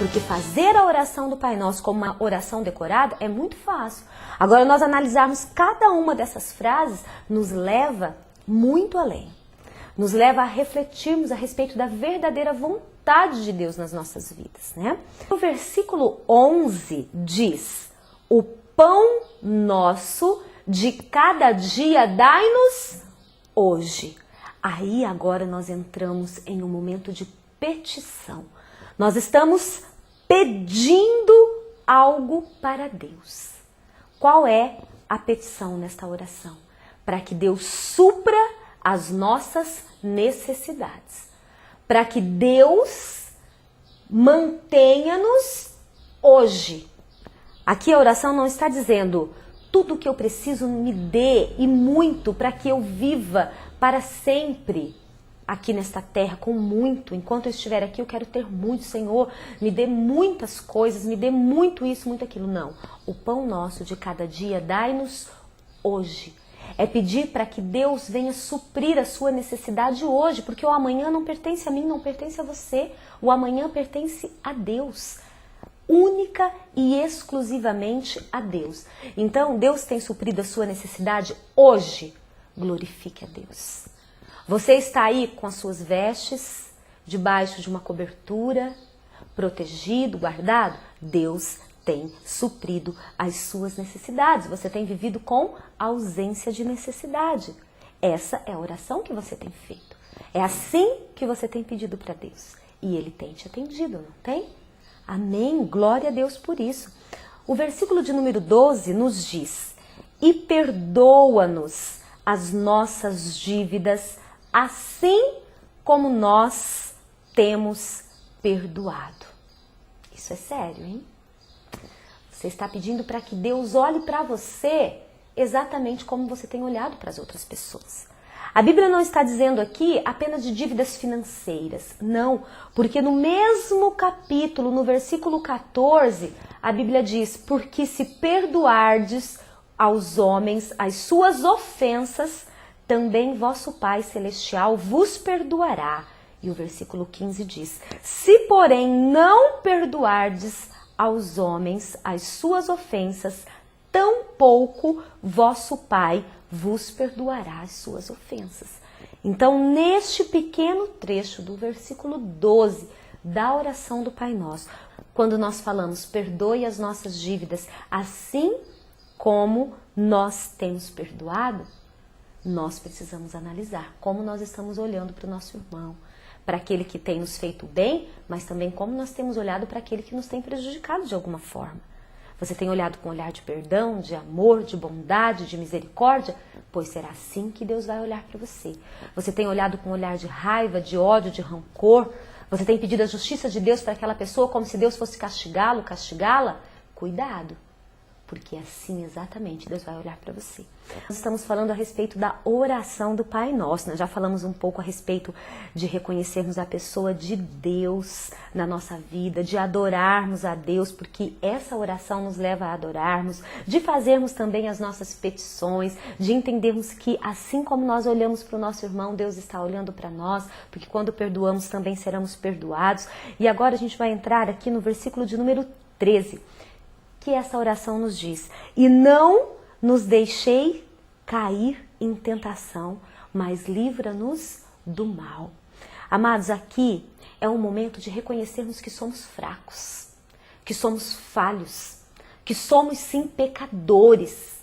Porque fazer a oração do Pai Nosso como uma oração decorada é muito fácil. Agora, nós analisarmos cada uma dessas frases nos leva muito além. Nos leva a refletirmos a respeito da verdadeira vontade de Deus nas nossas vidas, né? O versículo 11 diz: o pão nosso de cada dia dai-nos hoje. Aí agora nós entramos em um momento de petição. Nós estamos pedindo algo para Deus. Qual é a petição nesta oração? Para que Deus supra as nossas necessidades. Para que Deus mantenha-nos hoje. Aqui a oração não está dizendo tudo o que eu preciso me dê e muito para que eu viva para sempre aqui nesta terra com muito. Enquanto eu estiver aqui eu quero ter muito, Senhor, me dê muitas coisas, me dê muito isso, muito aquilo. Não, o pão nosso de cada dia dai-nos hoje. É pedir para que Deus venha suprir a sua necessidade hoje, porque o amanhã não pertence a mim, não pertence a você. O amanhã pertence a Deus, única e exclusivamente a Deus. Então, Deus tem suprido a sua necessidade hoje. Glorifique a Deus. Você está aí com as suas vestes, debaixo de uma cobertura, protegido, guardado? Deus tem suprido as suas necessidades. Você tem vivido com ausência de necessidade. Essa é a oração que você tem feito. É assim que você tem pedido para Deus. E Ele tem te atendido, não tem? Amém. Glória a Deus por isso. O versículo de número 12 nos diz: e perdoa-nos as nossas dívidas, assim como nós temos perdoado. Isso é sério, hein? Você está pedindo para que Deus olhe para você exatamente como você tem olhado para as outras pessoas. A Bíblia não está dizendo aqui apenas de dívidas financeiras, não, porque no mesmo capítulo, no versículo 14, a Bíblia diz: porque se perdoardes aos homens as suas ofensas, também vosso Pai Celestial vos perdoará. E o versículo 15 diz: se porém não perdoardes aos homens as suas ofensas, tampouco vosso Pai vos perdoará as suas ofensas. Então, neste pequeno trecho do versículo 12 da oração do Pai Nosso, quando nós falamos perdoe as nossas dívidas, assim como nós temos perdoado, nós precisamos analisar como nós estamos olhando para o nosso irmão, para aquele que tem nos feito bem, mas também como nós temos olhado para aquele que nos tem prejudicado de alguma forma. Você tem olhado com um olhar de perdão, de amor, de bondade, de misericórdia? Pois será assim que Deus vai olhar para você. Você tem olhado com um olhar de raiva, de ódio, de rancor? Você tem pedido a justiça de Deus para aquela pessoa como se Deus fosse castigá-lo, castigá-la? Cuidado, porque assim exatamente Deus vai olhar para você. Nós estamos falando a respeito da oração do Pai Nosso. Nós já falamos um pouco a respeito de reconhecermos a pessoa de Deus na nossa vida, de adorarmos a Deus, porque essa oração nos leva a adorarmos, de fazermos também as nossas petições, de entendermos que assim como nós olhamos para o nosso irmão, Deus está olhando para nós, porque quando perdoamos também seremos perdoados. E agora a gente vai entrar aqui no versículo de número 13, que essa oração nos diz: e não nos deixei cair em tentação, mas livra-nos do mal. Amados, aqui é um momento de reconhecermos que somos fracos, que somos falhos, que somos sim pecadores,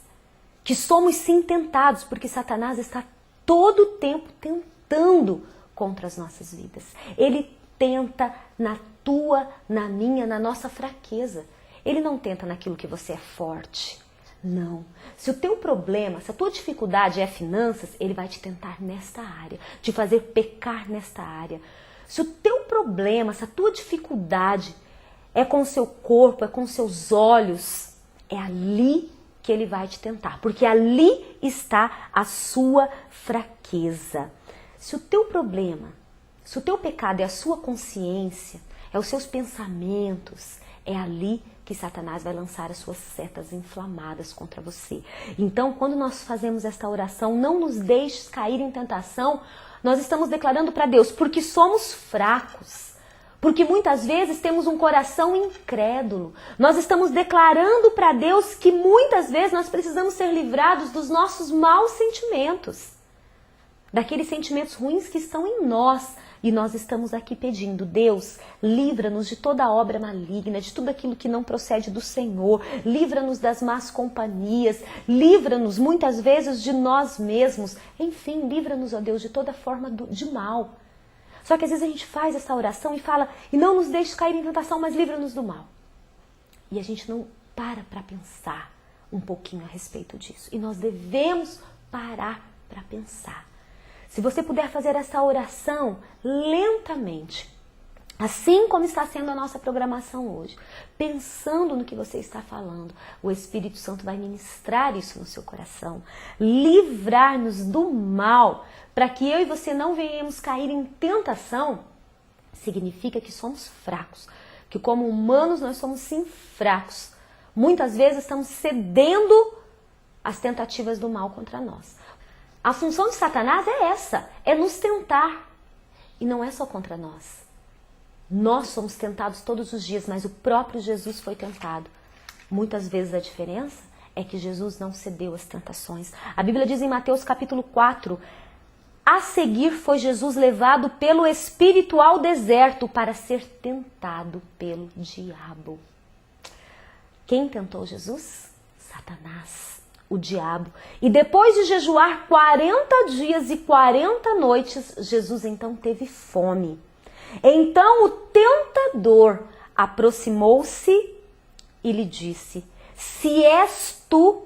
que somos sim tentados, porque Satanás está todo o tempo tentando contra as nossas vidas. Ele tenta na tua, na minha, na nossa fraqueza. Ele não tenta naquilo que você é forte. Não. Se o teu problema, se a tua dificuldade é finanças, ele vai te tentar nesta área, te fazer pecar nesta área. Se o teu problema, se a tua dificuldade é com o seu corpo, é com os seus olhos, é ali que ele vai te tentar, porque ali está a sua fraqueza. Se o teu problema, se o teu pecado é a sua consciência, é os seus pensamentos, é ali que Satanás vai lançar as suas setas inflamadas contra você. Então, quando nós fazemos esta oração, não nos deixes cair em tentação, nós estamos declarando para Deus, porque somos fracos, Porque muitas vezes temos um coração incrédulo. Nós estamos declarando para Deus que muitas vezes nós precisamos ser livrados dos nossos maus sentimentos. Daqueles sentimentos ruins que estão em nós. E nós estamos aqui pedindo, Deus, livra-nos de toda obra maligna, de tudo aquilo que não procede do Senhor. Livra-nos das más companhias. Livra-nos muitas vezes de nós mesmos. Enfim, livra-nos, ó Deus, de toda forma de mal. Só que às vezes a gente faz essa oração e fala, e não nos deixe cair em tentação, mas livra-nos do mal. E a gente não para pensar um pouquinho a respeito disso. E nós devemos parar para pensar. Se você puder fazer essa oração lentamente, assim como está sendo a nossa programação hoje, pensando no que você está falando, o Espírito Santo vai ministrar isso no seu coração, livrar-nos do mal, para que eu e você não venhamos cair em tentação, significa que somos fracos, que como humanos nós somos sim fracos. Muitas vezes estamos cedendo às tentativas do mal contra nós. A função de Satanás é essa, é nos tentar. E não é só contra nós. Nós somos tentados todos os dias, mas o próprio Jesus foi tentado. Muitas vezes a diferença é que Jesus não cedeu às tentações. A Bíblia diz em Mateus capítulo 4, a seguir foi Jesus levado pelo Espírito ao deserto para ser tentado pelo diabo. Quem tentou Jesus? Satanás, o diabo. E depois de jejuar 40 dias e 40 noites, Jesus então teve fome. Então o tentador aproximou-se e lhe disse, se és tu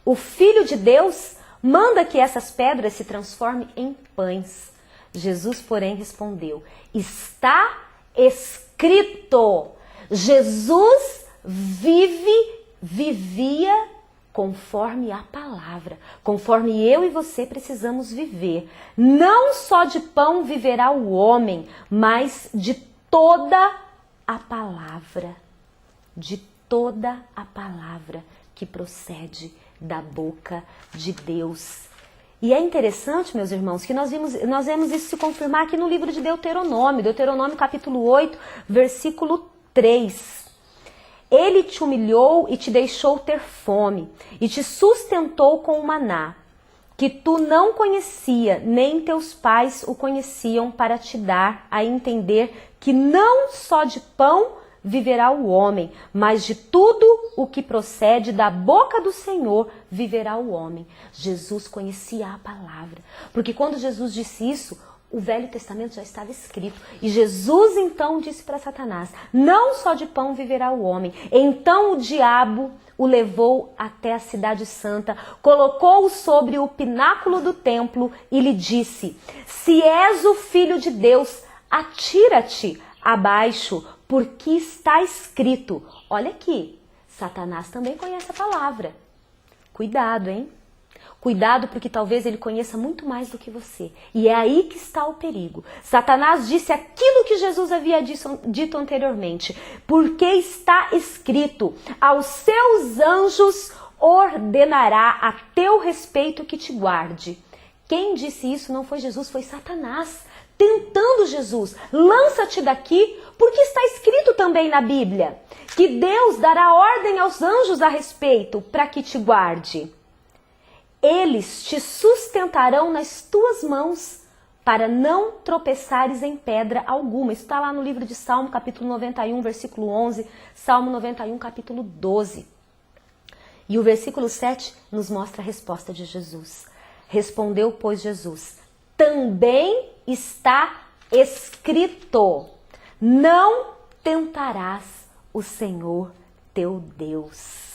o Filho de Deus, manda que essas pedras se transformem em pães. Jesus, porém, respondeu, está escrito. Jesus vivia conforme a palavra, conforme eu e você precisamos viver. Não só de pão viverá o homem, mas de toda a palavra, que procede da boca de Deus. E é interessante, meus irmãos, que nós vemos isso se confirmar aqui no livro de Deuteronômio capítulo 8, versículo 3. Ele te humilhou e te deixou ter fome, e te sustentou com o maná, que tu não conhecia, nem teus pais o conheciam, para te dar a entender que não só de pão viverá o homem, mas de tudo o que procede da boca do Senhor viverá o homem. Jesus conhecia a palavra, porque quando Jesus disse isso, o Velho Testamento já estava escrito. E Jesus então disse para Satanás, não só de pão viverá o homem. Então o diabo o levou até a cidade santa, colocou-o sobre o pináculo do templo e lhe disse, se és o Filho de Deus, atira-te abaixo, porque está escrito. Olha aqui, Satanás também conhece a palavra. Cuidado, hein? Cuidado, porque talvez ele conheça muito mais do que você. E é aí que está o perigo. Satanás disse aquilo que Jesus havia dito anteriormente. Porque está escrito, aos seus anjos ordenará a teu respeito que te guarde. Quem disse isso não foi Jesus, foi Satanás, tentando Jesus. Lança-te daqui, porque está escrito também na Bíblia, que Deus dará ordem aos anjos a respeito, para que te guarde. Eles te sustentarão nas tuas mãos, para não tropeçares em pedra alguma. Isso está lá no livro de Salmo, capítulo 91, versículo 11, Salmo 91, capítulo 12. E o versículo 7 nos mostra a resposta de Jesus. Respondeu, pois, Jesus, também está escrito, não tentarás o Senhor teu Deus.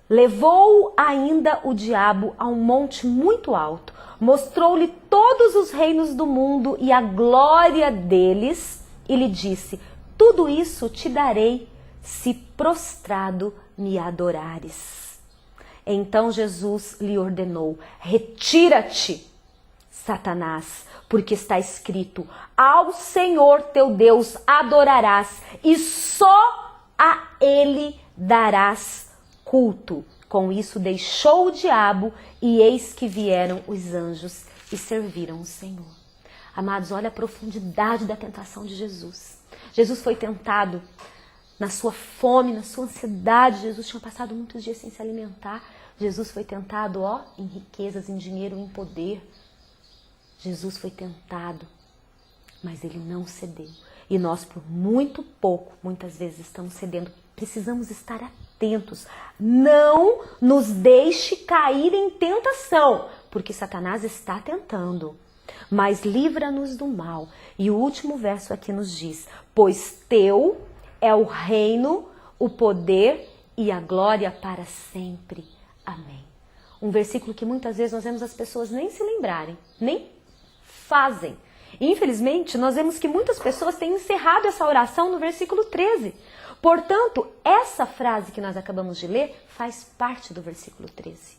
Levou ainda o diabo a um monte muito alto, mostrou-lhe todos os reinos do mundo e a glória deles, e lhe disse, tudo isso te darei, se prostrado me adorares. Então Jesus lhe ordenou, retira-te, Satanás, porque está escrito, ao Senhor teu Deus adorarás, e só a ele darás culto. Com isso deixou o diabo, e eis que vieram os anjos e serviram o Senhor. Amados, olha a profundidade da tentação de Jesus. Jesus foi tentado na sua fome, na sua ansiedade. Jesus tinha passado muitos dias sem se alimentar. Jesus foi tentado, em riquezas, em dinheiro, em poder. Jesus foi tentado, mas ele não cedeu. E nós, por muito pouco, muitas vezes estamos cedendo. Precisamos estar atentos. Não nos deixe cair em tentação, porque Satanás está tentando. Mas livra-nos do mal. E o último verso aqui nos diz: pois teu é o reino, o poder e a glória para sempre. Amém. Um versículo que muitas vezes nós vemos as pessoas nem se lembrarem, nem fazem. E, infelizmente, nós vemos que muitas pessoas têm encerrado essa oração no versículo 13. Portanto, essa frase que nós acabamos de ler faz parte do versículo 13.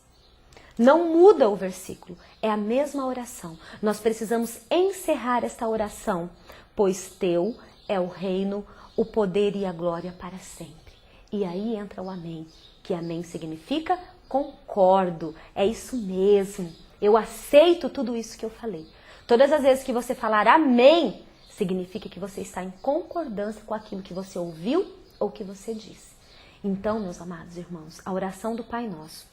Não muda o versículo, é a mesma oração. Nós precisamos encerrar esta oração, pois teu é o reino, o poder e a glória para sempre. E aí entra o amém, que amém significa concordo, é isso mesmo, eu aceito tudo isso que eu falei. Todas as vezes que você falar amém, significa que você está em concordância com aquilo que você ouviu ou que você disse. Então, meus amados irmãos, a oração do Pai Nosso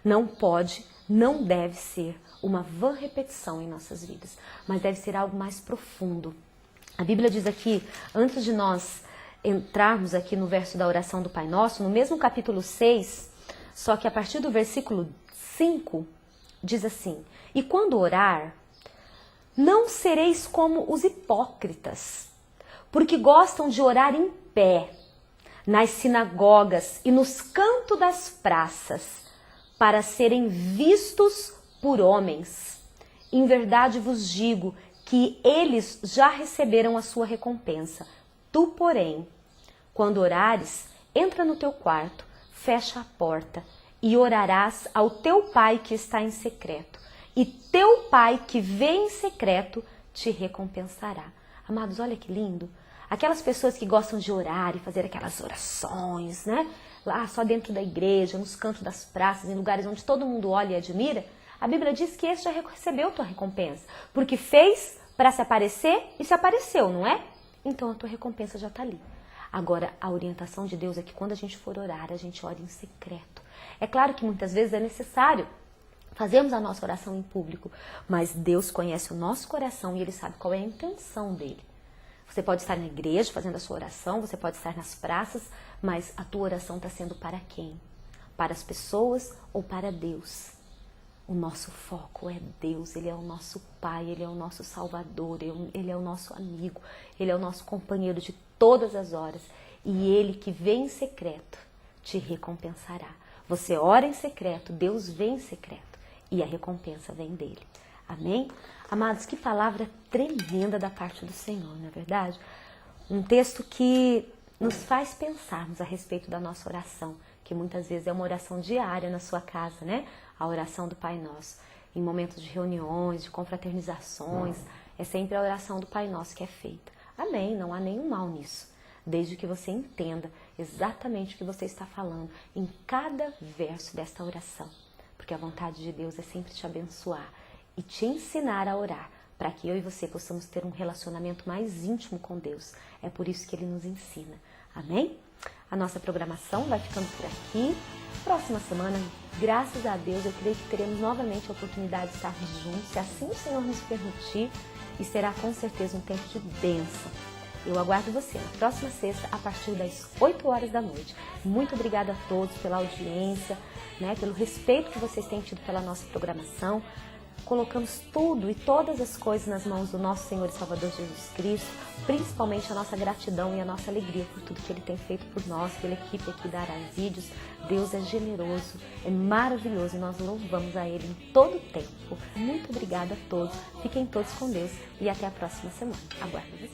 não pode, não deve ser uma vã repetição em nossas vidas, mas deve ser algo mais profundo. A Bíblia diz aqui, antes de nós entrarmos aqui no verso da oração do Pai Nosso, no mesmo capítulo 6, só que a partir do versículo 5, diz assim: e quando orar, não sereis como os hipócritas, porque gostam de orar em pé, nas sinagogas e nos cantos das praças, para serem vistos por homens. Em verdade vos digo que eles já receberam a sua recompensa. Tu, porém, quando orares, entra no teu quarto, fecha a porta e orarás ao teu Pai que está em secreto. E teu Pai que vê em secreto te recompensará. Amados, olha que lindo. Aquelas pessoas que gostam de orar e fazer aquelas orações, né? Lá só dentro da igreja, nos cantos das praças, em lugares onde todo mundo olha e admira, a Bíblia diz que esse já recebeu tua recompensa. Porque fez para se aparecer e se apareceu, não é? Então a tua recompensa já está ali. Agora, a orientação de Deus é que quando a gente for orar, a gente ore em secreto. É claro que muitas vezes é necessário fazermos a nossa oração em público, mas Deus conhece o nosso coração e Ele sabe qual é a intenção dele. Você pode estar na igreja fazendo a sua oração, você pode estar nas praças, mas a tua oração está sendo para quem? Para as pessoas ou para Deus? O nosso foco é Deus, Ele é o nosso Pai, Ele é o nosso Salvador, Ele é o nosso amigo, Ele é o nosso companheiro de todas as horas. E Ele que vê em secreto te recompensará. Você ora em secreto, Deus vê em secreto e a recompensa vem dele. Amém? Amados, que palavra tremenda da parte do Senhor, não é verdade? Um texto que nos faz pensarmos a respeito da nossa oração, que muitas vezes é uma oração diária na sua casa, né? A oração do Pai Nosso. Em momentos de reuniões, de confraternizações, é sempre a oração do Pai Nosso que é feita. Amém, não há nenhum mal nisso, desde que você entenda exatamente o que você está falando em cada verso desta oração. Porque a vontade de Deus é sempre te abençoar e te ensinar a orar, para que eu e você possamos ter um relacionamento mais íntimo com Deus. É por isso que Ele nos ensina. Amém? A nossa programação vai ficando por aqui. Próxima semana, graças a Deus, eu creio que teremos novamente a oportunidade de estarmos juntos, se assim o Senhor nos permitir, e será com certeza um tempo de bênção. Eu aguardo você na próxima sexta, a partir das 8 horas da noite. Muito obrigada a todos pela audiência, né, pelo respeito que vocês têm tido pela nossa programação. Colocamos tudo e todas as coisas nas mãos do nosso Senhor e Salvador Jesus Cristo, principalmente a nossa gratidão e a nossa alegria por tudo que Ele tem feito por nós, pela equipe aqui da Arai Vídeos. Deus é generoso, é maravilhoso e nós louvamos a Ele em todo o tempo. Muito obrigada a todos, fiquem todos com Deus e até a próxima semana. Aguardo vocês.